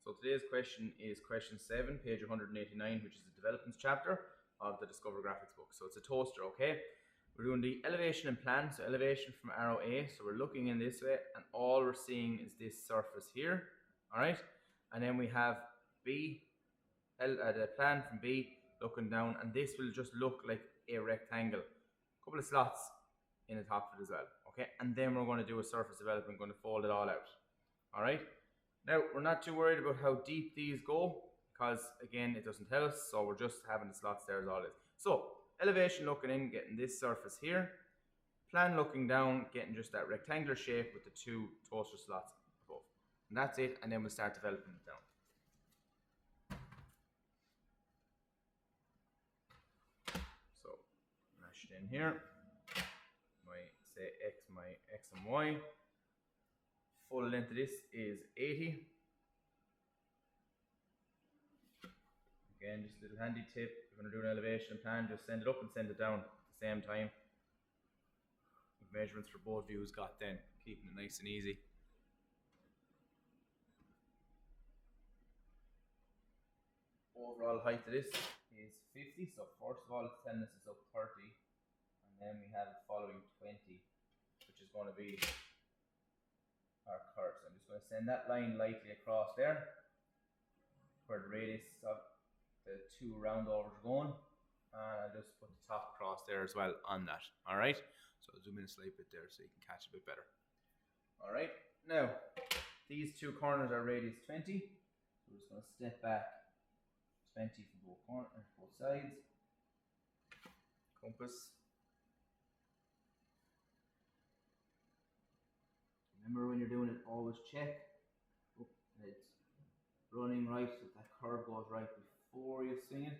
So today's question is question 7, page 189, which is the developments chapter of the Discover Graphics book. So it's a toaster, okay? We're doing the elevation and plan, so elevation from arrow A. So we're looking in this way, and all we're seeing is this surface here, all right? And then we have B, the plan from B, looking down, and this will just look like a rectangle. A couple of slots in the top of it as well, okay? And then we're going to do a surface development, going to fold it all out, all right? Now, we're not too worried about how deep these go, because again, it doesn't tell us, so we're just having the slots there as all it is. So, elevation looking in, getting this surface here. Plan looking down, getting just that rectangular shape with the two toaster slots above. And that's it, and then we'll start developing it down. So, mash it in here. My X and Y. Full length of this is 80. Again, just a little handy tip. If you're going to do an elevation plan, just send it up and send it down at the same time. With measurements for both views got then, keeping it nice and easy. Overall height of this is 50, so first of all it's telling us it's up 30, and then we have it following 20, which is going to be our curve. So I'm just going to send that line lightly across there where the radius of the two round overs are going, and I'll just put the top across there as well on that. Alright, so I'll zoom in a slight bit there so you can catch a bit better. Alright, now these two corners are radius 20, so we're just going to step back 20 from both corners, both sides. Compass. Remember, when you're doing it, always check that it's running right, so that curve goes right before you swing it.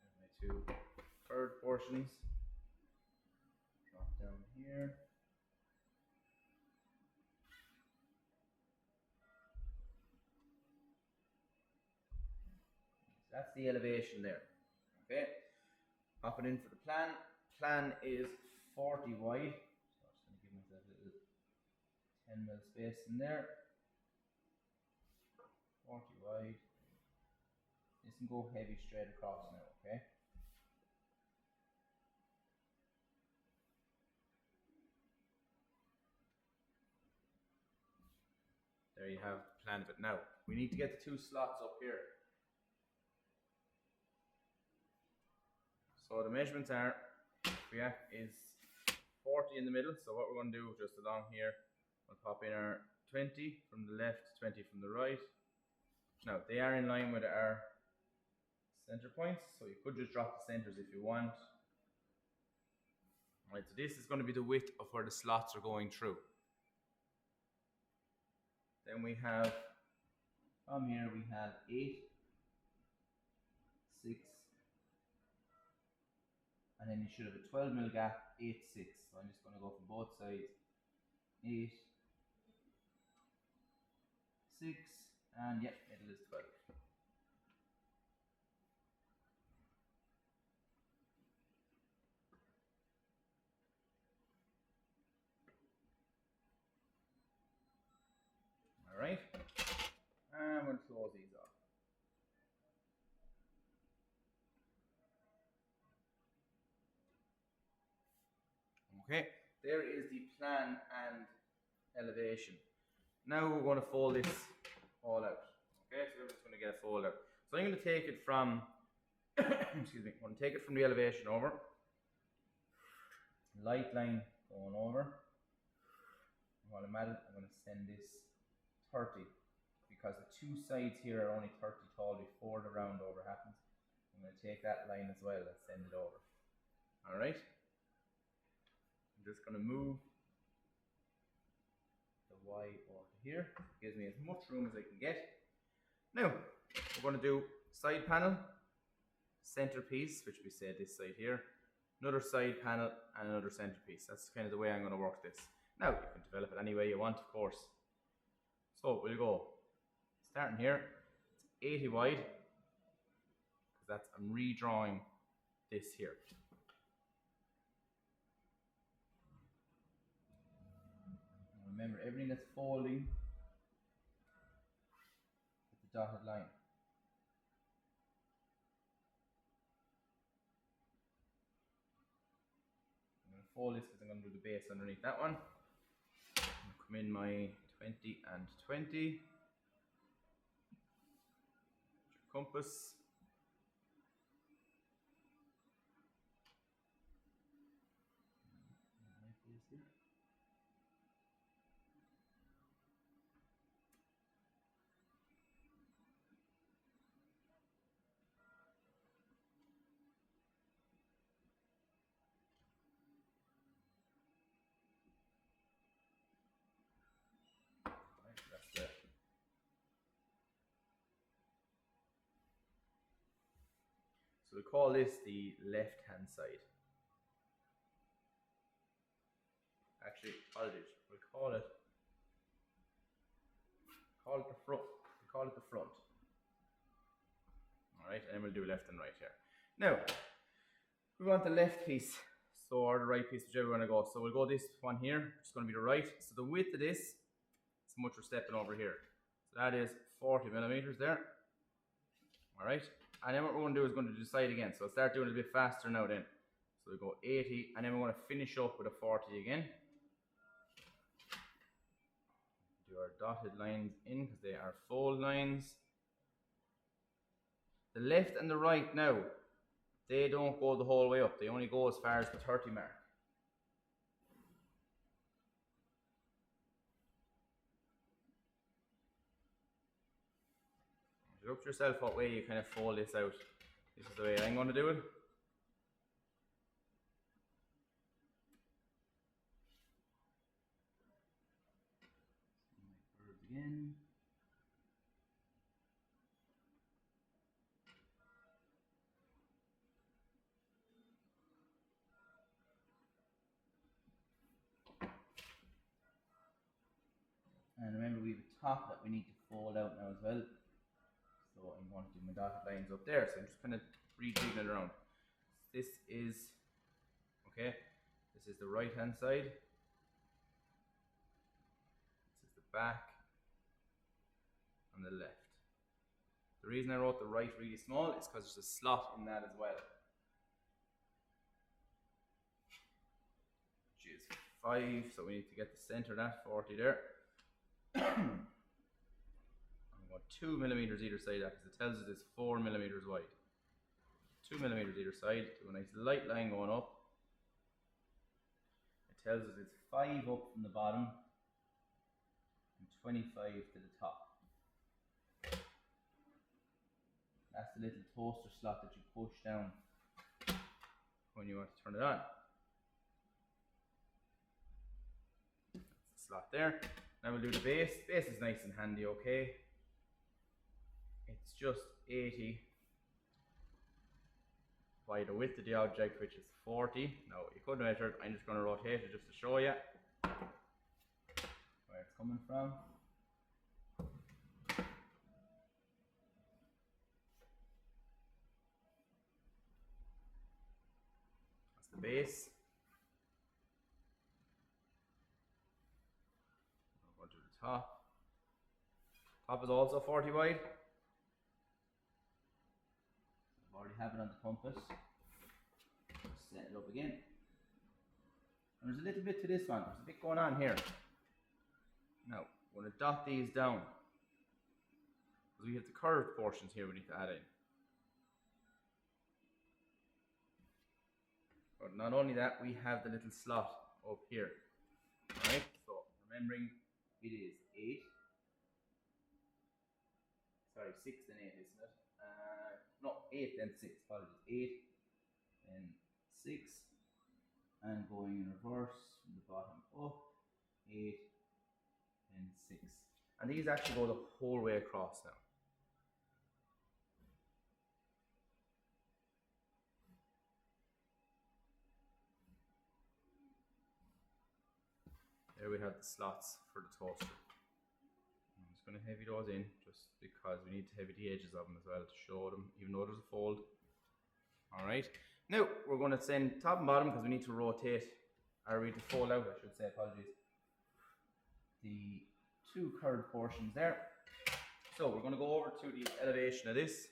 And my two third portions. Drop down here. That's the elevation there. Okay, popping in for the plan. Plan is 40 wide, so I'm just going to give myself a little 10 mil space in there. 40 wide. This can go heavy straight across now, okay? There you have the plan of it. Now, we need to get the two slots up here. So the measurements are, is 40 in the middle. So what we're going to do just along here, we'll pop in our 20 from the left, 20 from the right. Now they are in line with our center points, so you could just drop the centers if you want. Alright, so this is going to be the width of where the slots are going through. Then we have, from here we have 8, 6, and then you should have a 12 mil gap, 8, 6. So I'm just going to go from both sides, 8, 6, and yep, middle is 12. Alright, and we'll close these off. Okay, there is the plan and elevation. Now we're going to fold this all out. Okay, so we're just going to get a fold out. So I'm going to take it from, excuse me, I'm going to take it from the elevation over. Light line going over. While I'm at it, I'm going to send this 30, because the two sides here are only 30 tall before the round over happens. I'm going to take that line as well and send it over. Alright? I'm just going to move the Y over to here. Gives me as much room as I can get. Now, we're going to do side panel, centerpiece, which we say this side here, another side panel, and another centerpiece. That's kind of the way I'm going to work this. Now, you can develop it any way you want, of course. So, we'll go starting here. It's 80 wide. that's, I'm redrawing this here. Remember, everything that's folding with the dotted line. I'm going to fold this because I'm going to do the base underneath that one. I'm going to come in my 20 and 20. Compass. So we call this the left hand side. Actually, apologies. We'll call it the front. We call it the front. Alright, and then we'll do left and right here. Now, we want the left piece, so or the right piece, whichever we want to go. So we'll go this one here, it's going to be the right. So the width of this is how much we're stepping over here. So that is 40 millimeters there. Alright, and then what we're going to do is going to decide again. So I'll start doing it a bit faster now then. So we go 80, and then we're going to finish up with a 40 again. Do our dotted lines in because they are fold lines. The left and the right now, they don't go the whole way up. They only go as far as the 30 mark. Look up to yourself what way you kind of fold this out. This is the way I'm going to do it. Again. And remember, we have a top that we need to fold out now as well. So I'm going to do my dotted lines up there. So I'm just kind of rejigging it around. This is, okay, this is the right hand side. This is the back and the left. The reason I wrote the right really small is because there's a slot in that as well. Which is 5, so we need to get the center of that, 40 there. I'm going 2 millimeters either side of that because it tells us it's 4 millimeters wide. 2 millimeters either side, do a nice light line going up. It tells us it's 5 up from the bottom and 25 to the top. That's the little toaster slot that you push down when you want to turn it on. That's the slot there. Now we'll do the base. Base is nice and handy, okay? It's just 80 by the width of the object, which is 40. Now you could measure it, I'm just going to rotate it just to show you where it's coming from. That's the base. I'll go to the top. Top is also 40 wide. I already have it on the compass. Set it up again. And there's a little bit to this one. There's a bit going on here. Now, we're going to dot these down. Because we have the curved portions here we need to add in. But not only that, we have the little slot up here. Alright, so remembering it is 8. Sorry, 6 and 8, isn't it? No, 8 then 6, apologies. 8 then 6. And going in reverse from the bottom up. 8 and 6. And these actually go the whole way across now. There we have the slots for the toaster. I'm just going to heavy those in just because we need to heavy the edges of them as well to show them, even though there's a fold. Alright, now we're going to send top and bottom because we need to rotate, or we need to fold out, I should say, apologies, the two curved portions there. So we're going to go over to the elevation of this.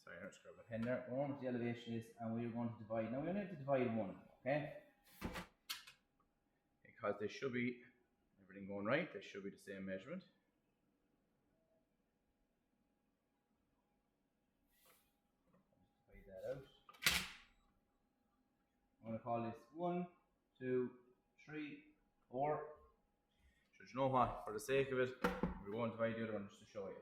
Sorry, I just grabbed a pen there. We're on what the elevation is, and we're going to divide. Now we only have to divide one, okay? Because they should be, everything going right, they should be the same measurement. Divide that out. I'm going to call this 1, 2, 3, 4. Should you know what? For the sake of it, we're going to divide the other one just to show you.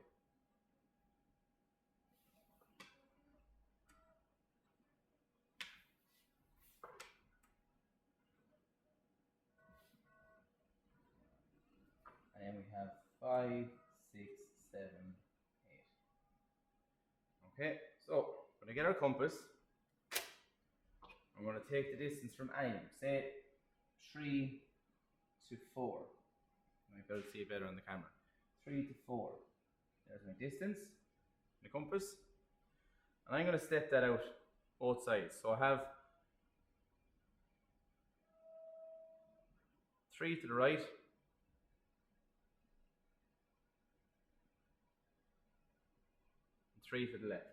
And then we have 5, 6, 7, 8. Okay, so we're going to get our compass. I'm going to take the distance from anything, say 3 to 4. You might be able to see it better on the camera. 3 to 4. There's my distance, the compass. And I'm going to step that out both sides. So I have 3 to the right, and 3 to the left.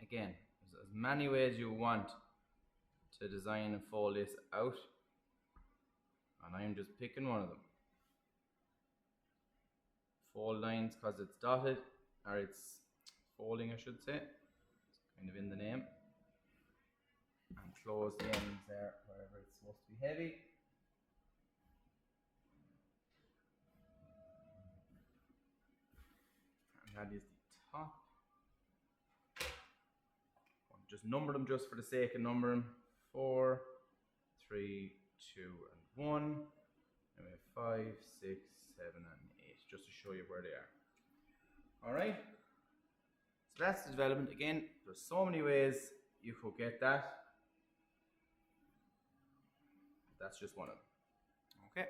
Again, there's as many ways you want to design and fold this out, and I'm just picking one of them. Fold lines because it's dotted, or it's folding I should say, it's kind of in the name, and close the ends there wherever it's supposed to be heavy. And that is the top. Just number them just for the sake of numbering. 4, 3, 2, and 1. And we have 5, 6, 7, and 8, just to show you where they are. Alright? So that's the development. Again, there's so many ways you could get that. That's just one of them. Okay?